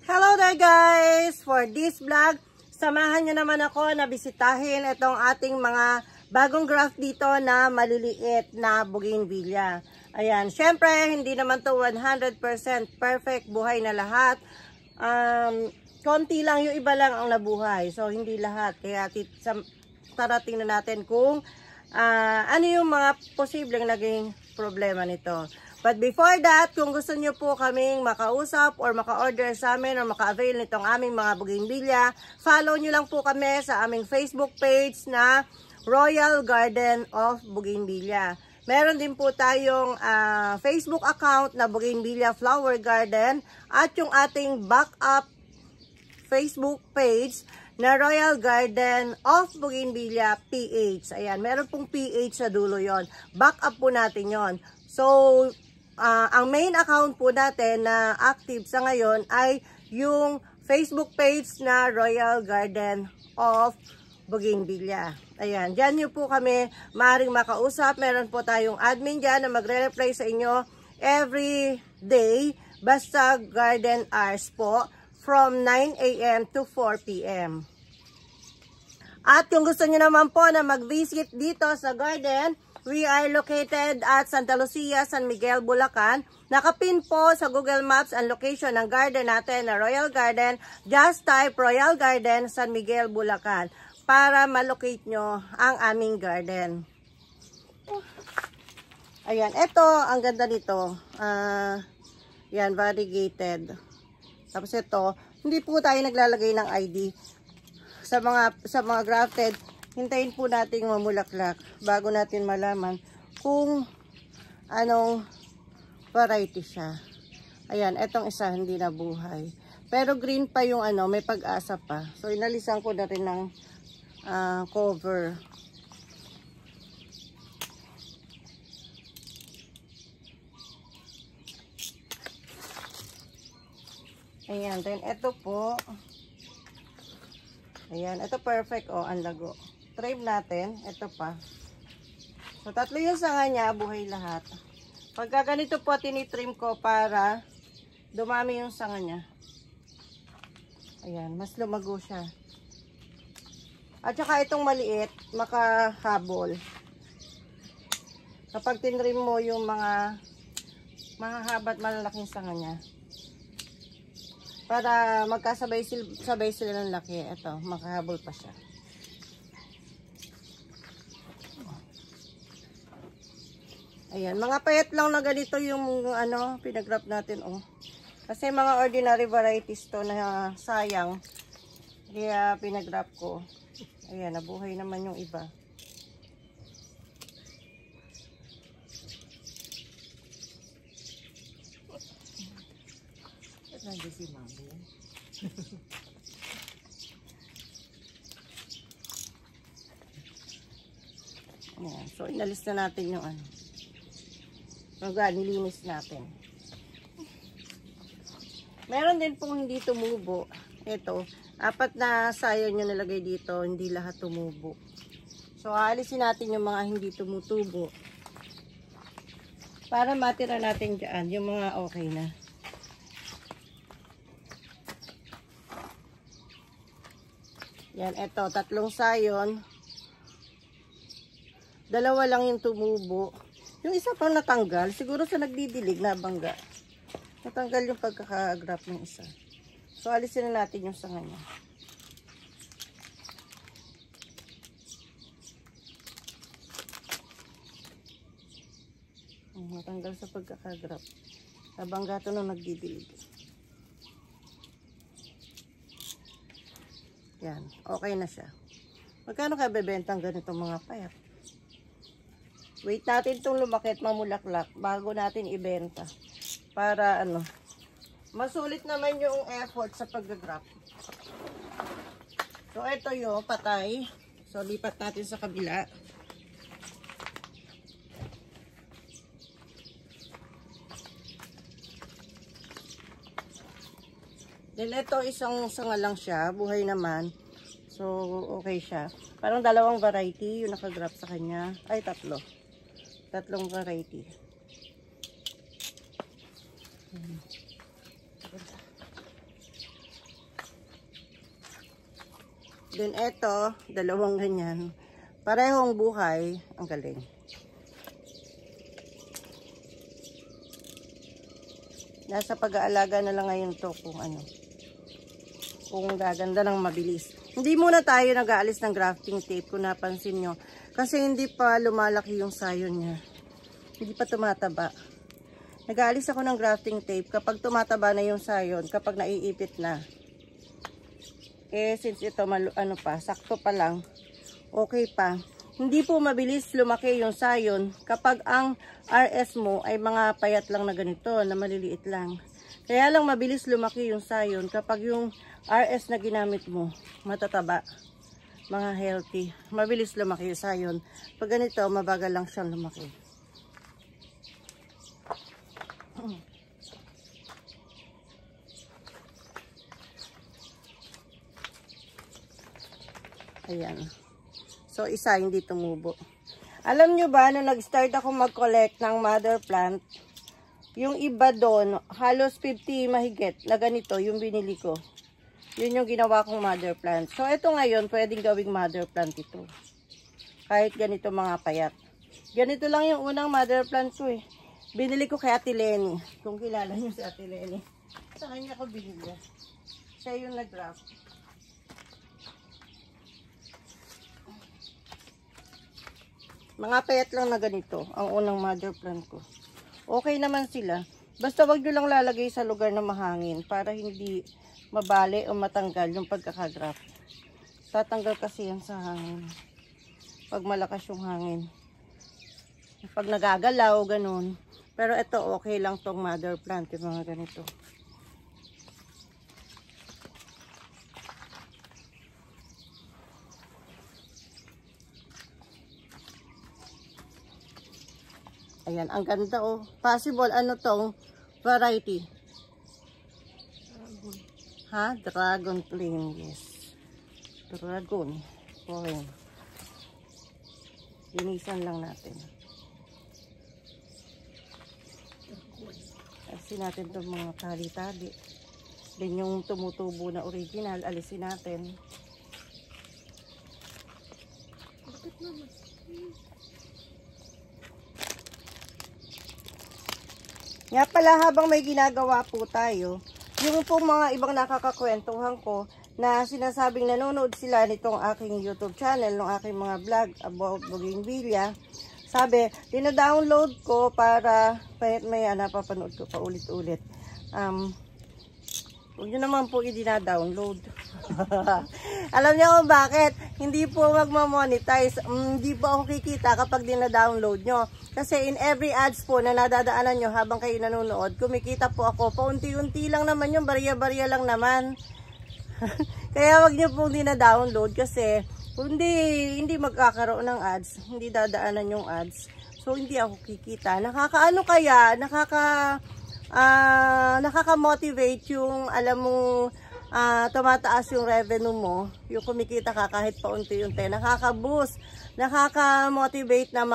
Hello there guys! For this vlog, samahan nyo naman ako na bisitahin itong ating mga bagong graft dito na maliliit na bougainvillea. Ayan, syempre hindi naman to 100% perfect buhay na lahat. Konti lang, yung iba lang ang nabuhay. So hindi lahat. Kaya tara tingnan natin kung ano yung mga posibleng naging problema nito. But before that, kung gusto nyo po kaming makausap or maka-order sa amin or maka-avail nitong aming mga bougainvillea, follow nyo lang po kami sa aming Facebook page na Royal Garden of Bougainvillea. Meron din po tayong Facebook account na Bougainvillea Flower Garden at yung ating backup Facebook page na Royal Garden of Bougainvillea PH. Ayan, meron pong PH sa dulo yon. Backup po natin yon. So, ang main account po natin na active sa ngayon ay yung Facebook page na Royal Garden of Bougainvillea. Ayan, dyan nyo po kami maaaring makausap. Meron po tayong admin dyan na magre-reply sa inyo every day. Basta garden hours po from 9 AM to 4 PM. At kung gusto nyo naman po na mag-visit dito sa garden, we are located at Santa Lucia, San Miguel, Bulacan. Nakapin po sa Google Maps ang location ng garden natin na Royal Garden. Just type Royal Garden, San Miguel, Bulacan para malocate nyo ang aming garden. Ayan, ito, ang ganda nito. Yan, variegated. Tapos ito, hindi po tayo naglalagay ng ID. Sa mga grafted, hintayin po natin mamulaklak bago natin malaman kung anong variety siya. Ayan, etong isa hindi nabuhay. Pero green pa yung may pag-asa pa. So, inalisan ko na rin ng cover. Ayan, then eto po. Ayan, ito perfect ang lago. Trim natin, ito pa. So, tatlo yung sanga niya, buhay lahat. Pagka ganito po, tinitrim ko para dumami yung sanga niya. Ayan, mas lumago siya. At saka itong maliit, makahabol. Kapag tinrim mo yung mga mahahabat malalaking sanga niya. Para magkasabay sila ng laki. Ito, makahabol pa siya. Ayan, mga payat lang na ganito yung pinag-wrap natin, Kasi mga ordinary varieties to na sayang. Kaya pinag-wrap ko. Ayan, nabuhay naman yung iba. Nandiyan si Mami. Ayan, so inalis na natin yung nilinis natin. Meron din pong hindi tumubo. Ito, 4 na sayo nyo nalagay dito, hindi lahat tumubo. So, aalisin natin yung mga hindi tumutubo. Para matira natin dyan, yung mga okay na. Yan, ito, 3 sayon. 2 lang yung tumubo. Yung isa pang natanggal, siguro sa nagdidilig na bangga. Natanggal yung pagkaka-grap ng isa. So, alisin na natin yung sanga niya. Natanggal sa pagkaka-grap. Nabangga ito nung nagdidilig. Yan, okay na siya. Magkano kaya bebenta ang ganitong mga payat? Wait natin itong lumaki at mamulaklak bago natin ibenta. Para masulit naman yung effort sa pag-grap. So, ito yung patay. So, lipat natin sa kabila. Then, ito isang sanga lang siya. Buhay naman. So, okay siya. Parang 2 variety yung nakagrap sa kanya. Ay, 3. 3 variety. Then eto, dalawang ganyan. Parehong buhay. Ang galing. Nasa pag-aalaga na lang ngayon to kung ano. Kung gaganda ng mabilis. Hindi muna tayo nag-aalis ng grafting tape kung napansin nyo. Kasi hindi pa lumalaki yung sayon niya. Hindi pa tumataba. Nag-aalis ako ng grafting tape kapag tumataba na yung sayon, kapag naiipit na. Eh, since ito, ano pa, sakto pa lang, okay pa. Hindi po mabilis lumaki yung sayon kapag ang RS mo ay mga payat lang na ganito, na maliliit lang. Kaya lang mabilis lumaki yung sayon kapag yung RS na ginamit mo, matataba, mga healthy. Mabilis lumaki yung sayon. Pag ganito, mabagal lang siyang lumaki. Ayan. So, isa hindi tumubo. Alam nyo ba, nung nag-start ako mag-collect ng mother plant, yung iba doon, halos 50 mahigit na ganito, yung binili ko. Yun yung ginawa kong mother plant. So, ito ngayon, pwedeng gawing mother plant ito. Kahit ganito mga payat. Ganito lang yung unang mother plant ko eh. Binili ko kay Ate Lenny. Kung kilala nyo si Ate Lenny. Sa kanya ko binili. Siya yung nag-graft. Mga payat lang na ganito, ang unang mother plant ko. Okay naman sila. Basta wag nyo lang lalagay sa lugar na mahangin para hindi mabali o matanggal yung pagkakagraft. Tatanggal kasi yan sa hangin. Pag malakas yung hangin. Pag nagagalaw, ganun. Pero ito, okay lang tong mother plant, yung mga ganito. Ayan, ang ganda oh. Possible, ano tong variety? Dragon. Ha? Dragon flame, yes. Dragon flame. Linisan lang natin. Alisin natin itong mga tali-tali. Then yung tumutubo na original, alisin natin. Bakit naman? Nga pala, habang may ginagawa po tayo, yung pong mga ibang nakakakwentuhan ko na sinasabing nanonood sila nitong aking YouTube channel, ng aking mga vlog about bougainvillea, sabi, dina-download ko para may napapanood ko pa ulit-ulit. Huwag nyo naman po i-dina-download. Alam niyo kung bakit? Hindi po magmamonetize. Hindi po ako kikita kapag dina-download nyo. Kasi in every ads po na nadadaanan nyo habang kayo nanonood, kumikita po ako. Paunti-unti lang naman yung barya-barya lang naman. Kaya wag nyo pong dina-download kasi hindi magkakaroon ng ads. Hindi dadaanan yung ads. So hindi ako kikita. Nakakaano kaya? Nakaka-motivate yung alam mo tumataas yung revenue mo, yung kumikita ka kahit paunti-unti, nakaka-boost, nakaka-motivate na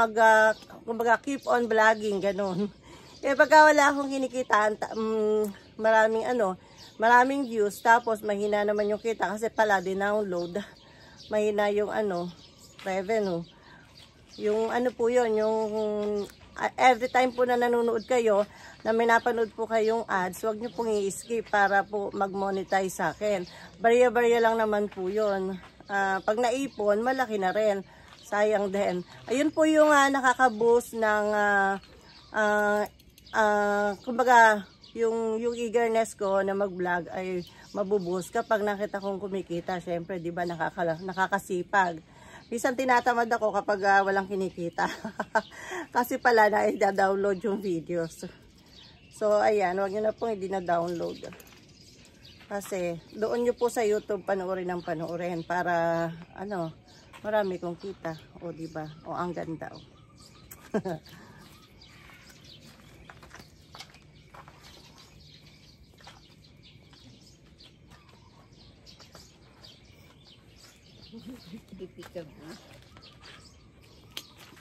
kumbaga keep on vlogging, ganun. Eh pagka wala akong kinikitaan, maraming views, tapos mahina naman yung kita kasi pala din-download, mahina yung revenue. Yung po yun, yung every time po na nanonood kayo, na may napanood po kayong ads, huwag nyo pong i-skip para po mag-monetize sa akin. Barya-barya lang naman po yun. Pag naipon, malaki na rin. Sayang din. Ayun po yung nakaka-boost ng kumbaga, yung eagerness ko na mag-vlog ay mabuboost kapag nakita kong kumikita. Siyempre, di ba, nakakasipag. Minsan tinatamad ako kapag walang kinikita. Kasi pala na-download yung videos. So, ayan, huwag nyo na pong i-download. Kasi, doon nyo po sa YouTube panoorin ng panoorin para, marami kong kita. O, diba? O, ang ganda, o.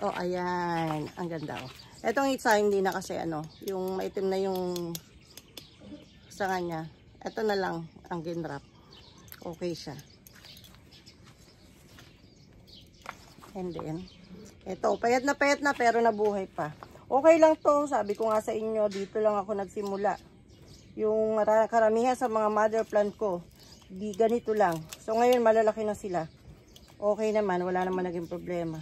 O, ayan. Ang ganda, o. Etong isa, hindi na kasi yung maitim na yung sa kanya. Ito na lang ang ginrap. Okay siya. And then, ito, payat na pero nabuhay pa. Okay lang to, sabi ko nga sa inyo, dito lang ako nagsimula. Yung karamihan sa mga mother plant ko, di ganito lang. So ngayon malalaki na sila. Okay naman, wala naman naging problema.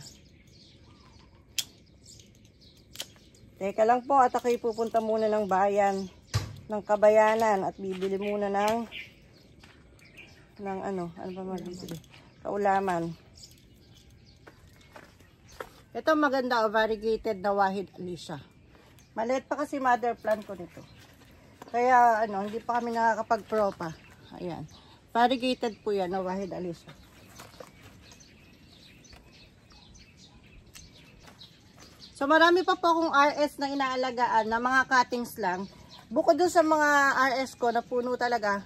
Teka lang po, at ako'y pupunta muna ng bayan ng Kabayanan at bibili muna ng ano ba mabibili? Kaulaman. Ito maganda, variegated na Wahid Alicia. Maliit pa kasi mother plant ko nito. Kaya hindi pa kami nakakapag-propa. Ayan. Variegated po yan na Wahid Alicia. So marami pa po akong RS na inaalagaan na mga cuttings lang. Bukod dun sa mga RS ko na puno talaga,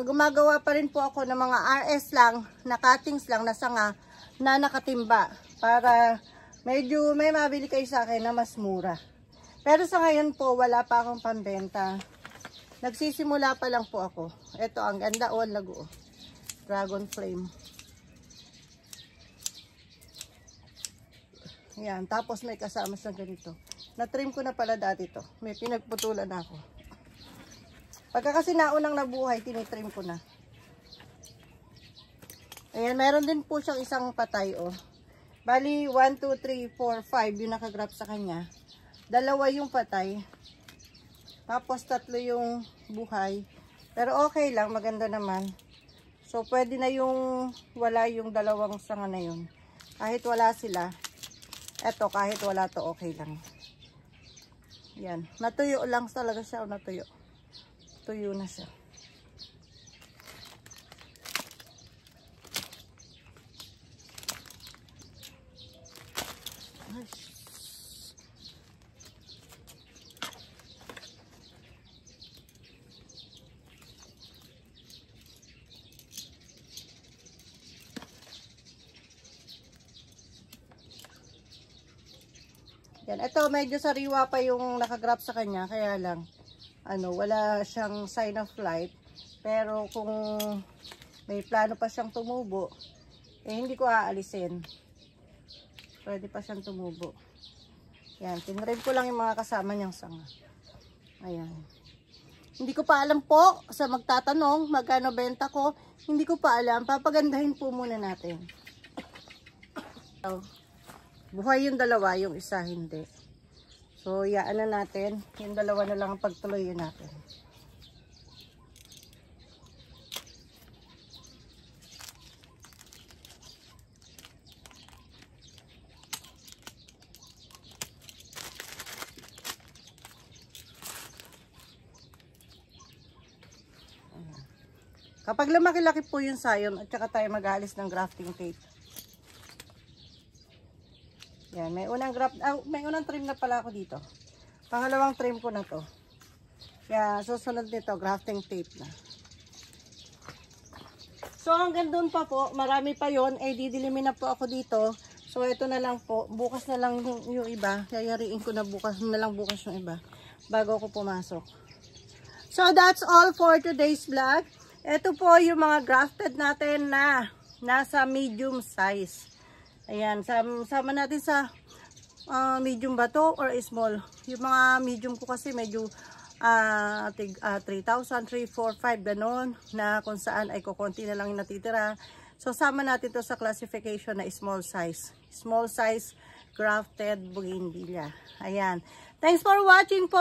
gumagawa pa rin po ako ng mga RS lang, na cuttings lang, na sanga, na nakatimba. Para medyo may mabili kayo sa akin na mas mura. Pero sa ngayon po, wala pa akong pambenta. Nagsisimula pa lang po ako. Ito, ang ganda o, lago. Dragon Flame. Yan, tapos may kasama sa ganito. Na-trim ko na pala dati to. May pinagputulan ako. Pagka kasi naunang nabuhay, tinitrim ko na. Ayan, meron din po siyang isang patay, oh. Bali, 1, 2, 3, 4, 5 yung nakagrap sa kanya. 2 yung patay. Tapos 3 yung buhay. Pero okay lang, maganda naman. So, pwede na yung wala yung 2 sanga na yun. Kahit wala sila. Eto, kahit wala to, okay lang. Yan. Natuyo lang talaga siya, o natuyo. Tuyo na siya. Yan, ito medyo sariwa pa yung nakagrap sa kanya, kaya lang wala siyang sign of life. Pero kung may plano pa siyang tumubo, hindi ko aalisin. Pwede pa siyang tumubo. Yan, tinrim ko lang yung mga kasama niyang sanga. Ayan. Hindi ko pa alam po, sa magtatanong magkano benta ko, hindi ko pa alam. Papagandahin po muna natin. Buhay yung 2, yung isa hindi. So, iyaan na natin. Yung 2 na lang ang pagtuloyin natin. Kapag lumaki-laki po yung sayom, at saka tayo mag-aalis ng grafting tape. Yan, may unang trim na pala ako dito. Pangalawang trim ko na to. Kaya susunod nito, grafting tape na. So hanggang doon pa po, marami pa yon, didilimin na po ako dito. So ito na lang po, bukas na lang yung iba. Yayariin ko na bukas yung iba bago ako pumasok. So that's all for today's vlog. Ito po yung mga grafted natin na nasa medium size. Ayan, sama natin sa medium ba to or small. Yung mga medium ko kasi medyo 3,000, 3, 4, 5 ganon, na kung saan ay kukunti na lang yung natitira. So sama natin to sa classification na small size. Small size grafted bougainvillea. Ayan. Thanks for watching po,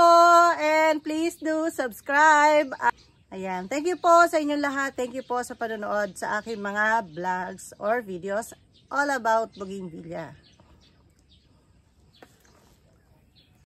and please do subscribe. Ayan. Thank you po sa inyong lahat. Thank you po sa panonood sa aking mga vlogs or videos all about bougainvillea.